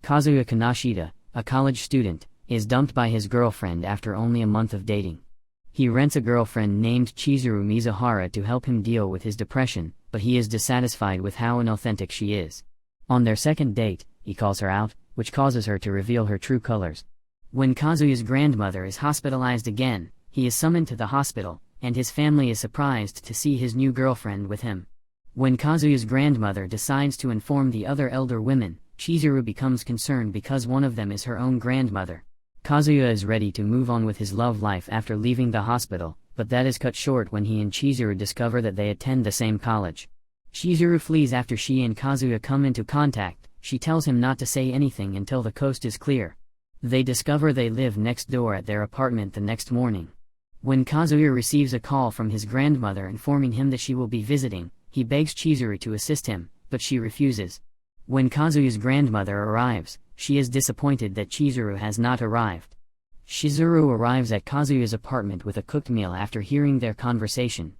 Kazuya Kinoshita, a college student, is dumped by his girlfriend after only a month of dating. He rents a girlfriend named Chizuru Mizuhara to help him deal with his depression, but he is dissatisfied with how inauthentic she is. On their second date, he calls her out, which causes her to reveal her true colors. When Kazuya's grandmother is hospitalized again, he is summoned to the hospital, and his family is surprised to see his new girlfriend with him. When Kazuya's grandmother decides to inform the other elder women, Chizuru becomes concerned because one of them is her own grandmother. Kazuya is ready to move on with his love life after leaving the hospital, but that is cut short when he and Chizuru discover that they attend the same college. Chizuru flees after she and Kazuya come into contact. She tells him not to say anything until the coast is clear. They discover they live next door at their apartment the next morning. When Kazuya receives a call from his grandmother informing him that she will be visiting, he begs Chizuru to assist him, but she refuses. When Kazuya's grandmother arrives, she is disappointed that Chizuru has not arrived. Chizuru arrives at Kazuya's apartment with a cooked meal after hearing their conversation.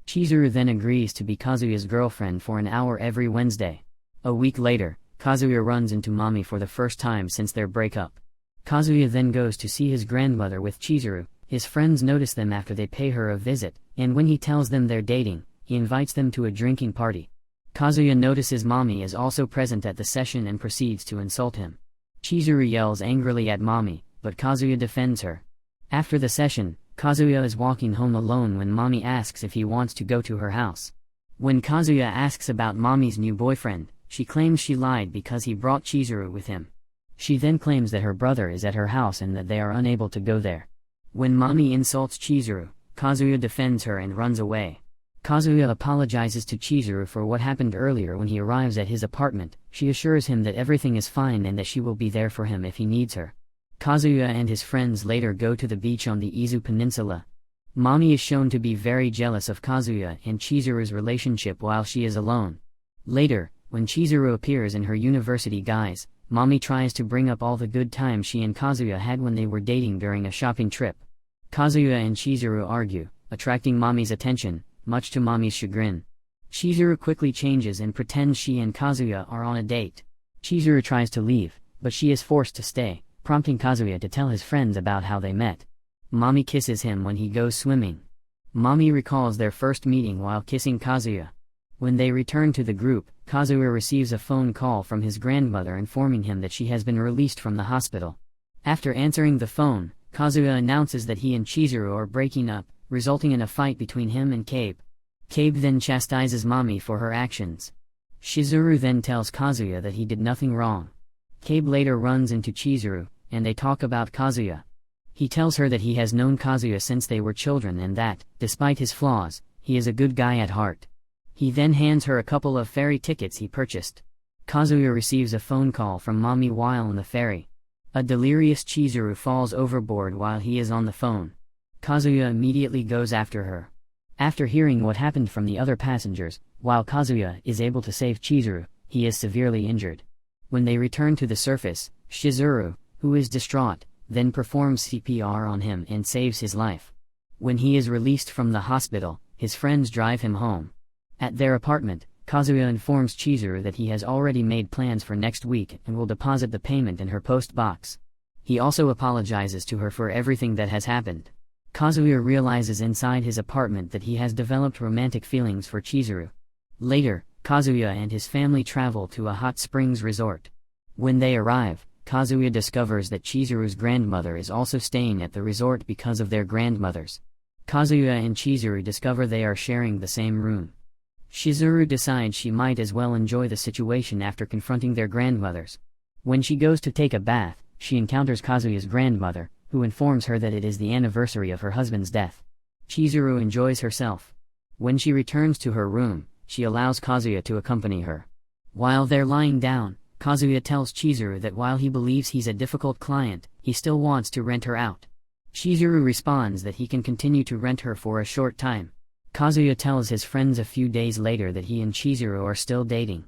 Chizuru then agrees to be Kazuya's girlfriend for an hour every Wednesday. A week later, Kazuya runs into Mami for the first time since their breakup. Kazuya then goes to see his grandmother with Chizuru. His friends notice them after they pay her a visit, and when he tells them they're dating, he invites them to a drinking party. Kazuya notices Mami is also present at the session and proceeds to insult him. Chizuru yells angrily at Mami, but Kazuya defends her. After the session, Kazuya is walking home alone when Mami asks if he wants to go to her house. When Kazuya asks about Mami's new boyfriend, she claims she lied because he brought Chizuru with him. She then claims that her brother is at her house and that they are unable to go there. When Mami insults Chizuru, Kazuya defends her and runs away. Kazuya apologizes to Chizuru for what happened earlier when he arrives at his apartment. She assures him that everything is fine and that she will be there for him if he needs her. Kazuya and his friends later go to the beach on the Izu Peninsula. Mami is shown to be very jealous of Kazuya and Chizuru's relationship while she is alone. Later, when Chizuru appears in her university guise, Mami tries to bring up all the good times she and Kazuya had when they were dating during a shopping trip. Kazuya and Chizuru argue, attracting Mami's attention, much to Mami's chagrin. Chizuru quickly changes and pretends she and Kazuya are on a date. Chizuru tries to leave, but she is forced to stay, prompting Kazuya to tell his friends about how they met. Mami kisses him when he goes swimming. Mami recalls their first meeting while kissing Kazuya. When they return to the group, Kazuya receives a phone call from his grandmother informing him that she has been released from the hospital. After answering the phone, Kazuya announces that he and Chizuru are breaking up, resulting in a fight between him and Kabe. Kabe then chastises Mami for her actions. Chizuru then tells Kazuya that he did nothing wrong. Kabe later runs into Chizuru, and they talk about Kazuya. He tells her that he has known Kazuya since they were children and that, despite his flaws, he is a good guy at heart. He then hands her a couple of ferry tickets he purchased. Kazuya receives a phone call from Mami while on the ferry. A delirious Chizuru falls overboard while he is on the phone. Kazuya immediately goes after her. After hearing what happened from the other passengers, while Kazuya is able to save Chizuru, he is severely injured. When they return to the surface, Chizuru, who is distraught, then performs CPR on him and saves his life. When he is released from the hospital, his friends drive him home. At their apartment, Kazuya informs Chizuru that he has already made plans for next week and will deposit the payment in her post box. He also apologizes to her for everything that has happened. Kazuya realizes inside his apartment that he has developed romantic feelings for Chizuru. Later, Kazuya and his family travel to a hot springs resort. When they arrive, Kazuya discovers that Chizuru's grandmother is also staying at the resort because of their grandmothers. Kazuya and Chizuru discover they are sharing the same room. Chizuru decides she might as well enjoy the situation after confronting their grandmothers. When she goes to take a bath, she encounters Kazuya's grandmother, who informs her that it is the anniversary of her husband's death. Chizuru enjoys herself. When she returns to her room, she allows Kazuya to accompany her. While they're lying down, Kazuya tells Chizuru that while he believes he's a difficult client, he still wants to rent her out. Chizuru responds that he can continue to rent her for a short time. Kazuya tells his friends a few days later that he and Chizuru are still dating.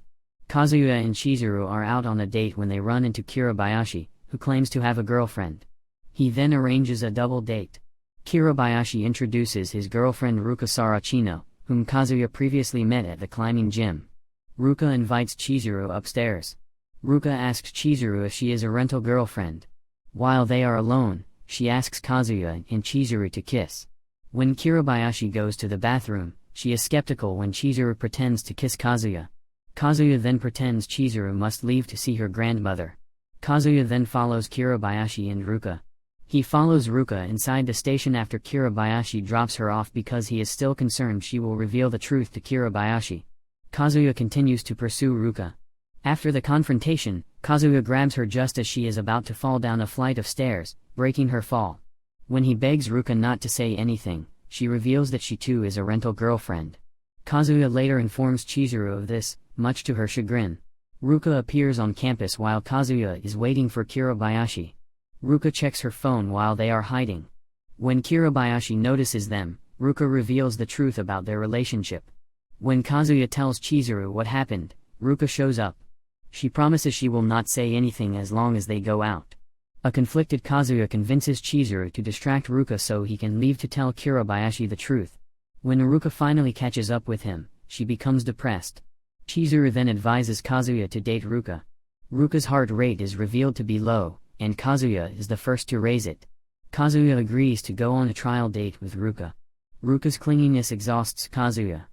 Kazuya and Chizuru are out on a date when they run into Kirabayashi, who claims to have a girlfriend. He then arranges a double date. Kirabayashi introduces his girlfriend Ruka Sarachino, whom Kazuya previously met at the climbing gym. Ruka invites Chizuru upstairs. Ruka asks Chizuru if she is a rental girlfriend. While they are alone, she asks Kazuya and Chizuru to kiss. When Kirabayashi goes to the bathroom, she is skeptical when Chizuru pretends to kiss Kazuya. Kazuya then pretends Chizuru must leave to see her grandmother. Kazuya then follows Kirabayashi and Ruka. He follows Ruka inside the station after Kirabayashi drops her off because he is still concerned she will reveal the truth to Kirabayashi. Kazuya continues to pursue Ruka. After the confrontation, Kazuya grabs her just as she is about to fall down a flight of stairs, breaking her fall. When he begs Ruka not to say anything, she reveals that she too is a rental girlfriend. Kazuya later informs Chizuru of this, much to her chagrin. Ruka appears on campus while Kazuya is waiting for Kirabayashi. Ruka checks her phone while they are hiding. When Kirabayashi notices them, Ruka reveals the truth about their relationship. When Kazuya tells Chizuru what happened, Ruka shows up. She promises she will not say anything as long as they go out. A conflicted Kazuya convinces Chizuru to distract Ruka so he can leave to tell Kirabayashi the truth. When Ruka finally catches up with him, she becomes depressed. Chizuru then advises Kazuya to date Ruka. Ruka's heart rate is revealed to be low, and Kazuya is the first to raise it. Kazuya agrees to go on a trial date with Ruka. Ruka's clinginess exhausts Kazuya.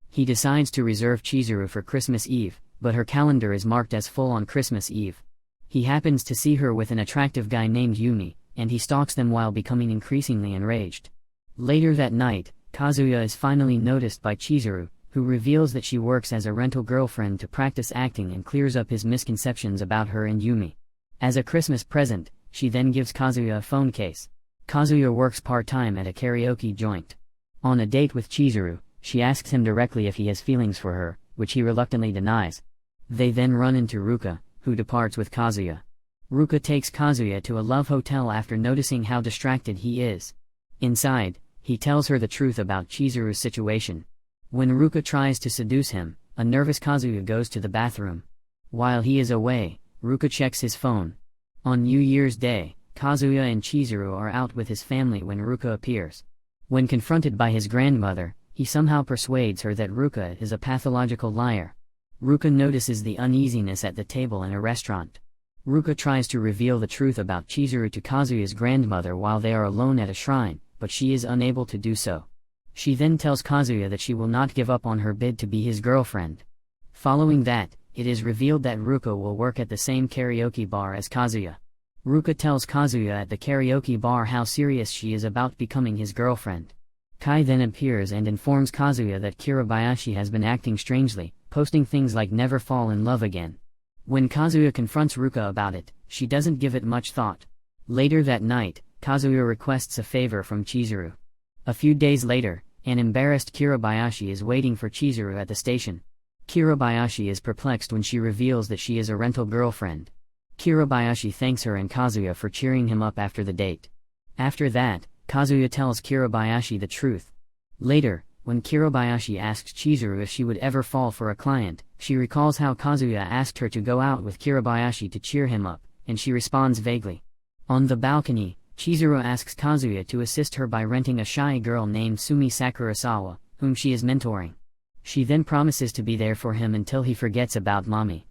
He decides to reserve Chizuru for Christmas Eve, but her calendar is marked as full on Christmas Eve. He happens to see her with an attractive guy named Yumi, and he stalks them while becoming increasingly enraged. Later that night, Kazuya is finally noticed by Chizuru, who reveals that she works as a rental girlfriend to practice acting and clears up his misconceptions about her and Yumi. As a Christmas present, she then gives Kazuya a phone case. Kazuya works part-time at a karaoke joint. On a date with Chizuru, she asks him directly if he has feelings for her, which he reluctantly denies. They then run into Ruka, who departs with Kazuya. Ruka takes Kazuya to a love hotel after noticing how distracted he is. Inside, he tells her the truth about Chizuru's situation. When Ruka tries to seduce him, a nervous Kazuya goes to the bathroom. While he is away, Ruka checks his phone. On New Year's Day, Kazuya and Chizuru are out with his family when Ruka appears. When confronted by his grandmother, he somehow persuades her that Ruka is a pathological liar. Ruka notices the uneasiness at the table in a restaurant. Ruka tries to reveal the truth about Chizuru to Kazuya's grandmother while they are alone at a shrine, but she is unable to do so. She then tells Kazuya that she will not give up on her bid to be his girlfriend. Following that, it is revealed that Ruka will work at the same karaoke bar as Kazuya. Ruka tells Kazuya at the karaoke bar how serious she is about becoming his girlfriend. Kai then appears and informs Kazuya that Kirabayashi has been acting strangely, posting things like "never fall in love again." When Kazuya confronts Ruka about it, she doesn't give it much thought. Later that night, Kazuya requests a favor from Chizuru. A few days later, an embarrassed Kirabayashi is waiting for Chizuru at the station. Kirabayashi is perplexed when she reveals that she is a rental girlfriend. Kirabayashi thanks her and Kazuya for cheering him up after the date. After that, Kazuya tells Kirabayashi the truth. Later, when Kirabayashi asks Chizuru if she would ever fall for a client, she recalls how Kazuya asked her to go out with Kirabayashi to cheer him up, and she responds vaguely. On the balcony, Chizuru asks Kazuya to assist her by renting a shy girl named Sumi Sakurasawa, whom she is mentoring. She then promises to be there for him until he forgets about Mami.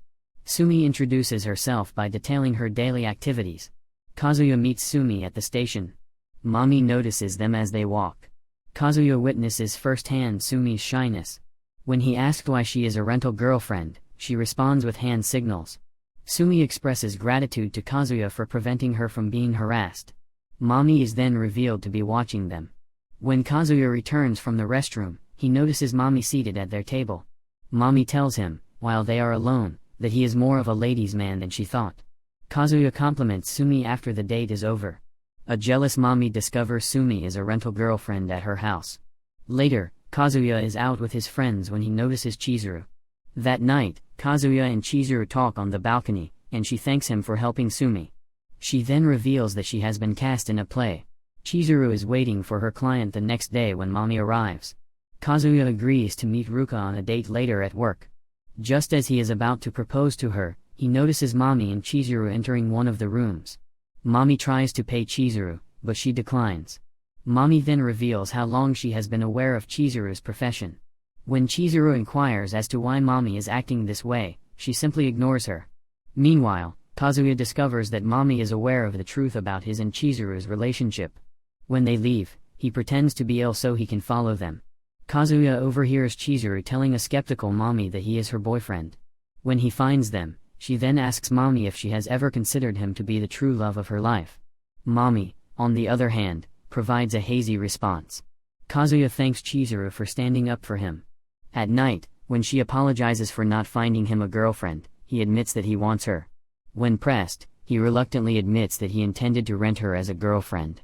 Sumi introduces herself by detailing her daily activities. Kazuya meets Sumi at the station. Mami notices them as they walk. Kazuya witnesses firsthand Sumi's shyness. When he asks why she is a rental girlfriend, she responds with hand signals. Sumi expresses gratitude to Kazuya for preventing her from being harassed. Mami is then revealed to be watching them. When Kazuya returns from the restroom, he notices Mami seated at their table. Mami tells him, while they are alone, that he is more of a ladies' man than she thought. Kazuya compliments Sumi after the date is over. A jealous Mami discovers Sumi is a rental girlfriend at her house. Later, Kazuya is out with his friends when he notices Chizuru. That night, Kazuya and Chizuru talk on the balcony, and she thanks him for helping Sumi. She then reveals that she has been cast in a play. Chizuru is waiting for her client the next day when Mami arrives. Kazuya agrees to meet Ruka on a date later at work. Just as he is about to propose to her, he notices Mami and Chizuru entering one of the rooms. Mami tries to pay Chizuru, but she declines. Mami then reveals how long she has been aware of Chizuru's profession. When Chizuru inquires as to why Mami is acting this way, she simply ignores her. Meanwhile, Kazuya discovers that Mami is aware of the truth about his and Chizuru's relationship. When they leave, he pretends to be ill so he can follow them. Kazuya overhears Chizuru telling a skeptical Mami that he is her boyfriend. When he finds them, she then asks Mami if she has ever considered him to be the true love of her life. Mami, on the other hand, provides a hazy response. Kazuya thanks Chizuru for standing up for him. At night, when she apologizes for not finding him a girlfriend, he admits that he wants her. When pressed, he reluctantly admits that he intended to rent her as a girlfriend.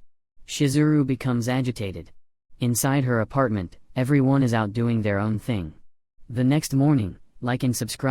Chizuru becomes agitated. Inside her apartment, everyone is out doing their own thing. The next morning, like and subscribe.